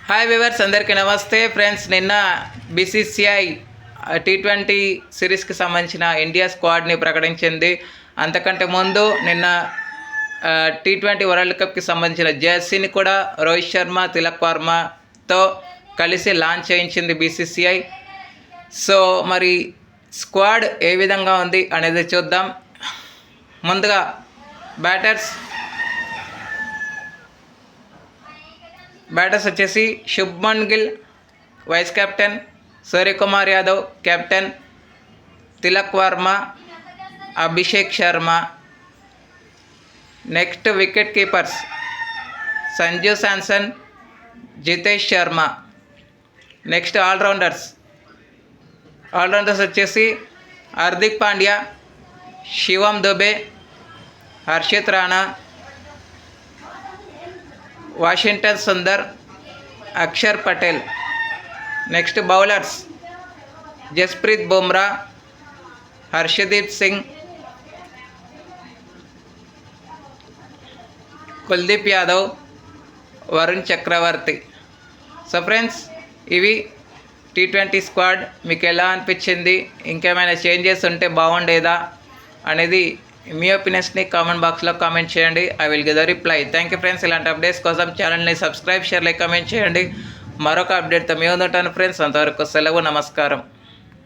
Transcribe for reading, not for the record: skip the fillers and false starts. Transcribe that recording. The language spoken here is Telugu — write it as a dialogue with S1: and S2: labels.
S1: హాయ్ వివర్స్, అందరికీ నమస్తే ఫ్రెండ్స్. నిన్న బీసీసీఐ T20 సిరీస్కి సంబంధించిన ఇండియా స్క్వాడ్ని ప్రకటించింది. అంతకంటే ముందు నిన్న T20 వరల్డ్ కప్కి సంబంధించిన జెర్సీని కూడా రోహిత్ శర్మ, తిలక్ వర్మతో కలిసి లాంచ్ చేయించింది బీసీసీఐ. సో మరి స్క్వాడ్ ఏ విధంగా ఉంది అనేది చూద్దాం. ముందుగా బ్యాటర్స్ వచ్చేసి Shubman Gill vice captain, Suryakumar Yadav captain, Tilak Varma, Abhishek Sharma. Next wicket keepers Sanju Samson, Jitesh Sharma. Next allrounders వచ్చేసి Hardik Pandya, Shivam Dube, Harshit Rana, Washington Sundar, Axar Patel. Next bowlers Jasprit Bumrah, Harshdeep Singh, Kuldeep Yadav, Varun Chakravarthy. So friends, ఇవి T20 స్క్వాడ్. మీకు ఎలా అనిపించింది? ఇంకేమైనా చేంజెస్ ఉంటే బాగుండేదా అనేది మీ ఒపీనియన్స్ని కామెంట్ బాక్స్లో కామెంట్ చేయండి. I will give the reply. Thank you friends. ఇలాంటి అప్డేట్స్ కోసం ఛానల్ని సబ్స్క్రైబ్, షేర్, లైక్, కామెంట్ చేయండి. మరొక అప్డేట్తో మీ ముందుంటాను ఫ్రెండ్స్. అంతవరకు సెలవు, నమస్కారం.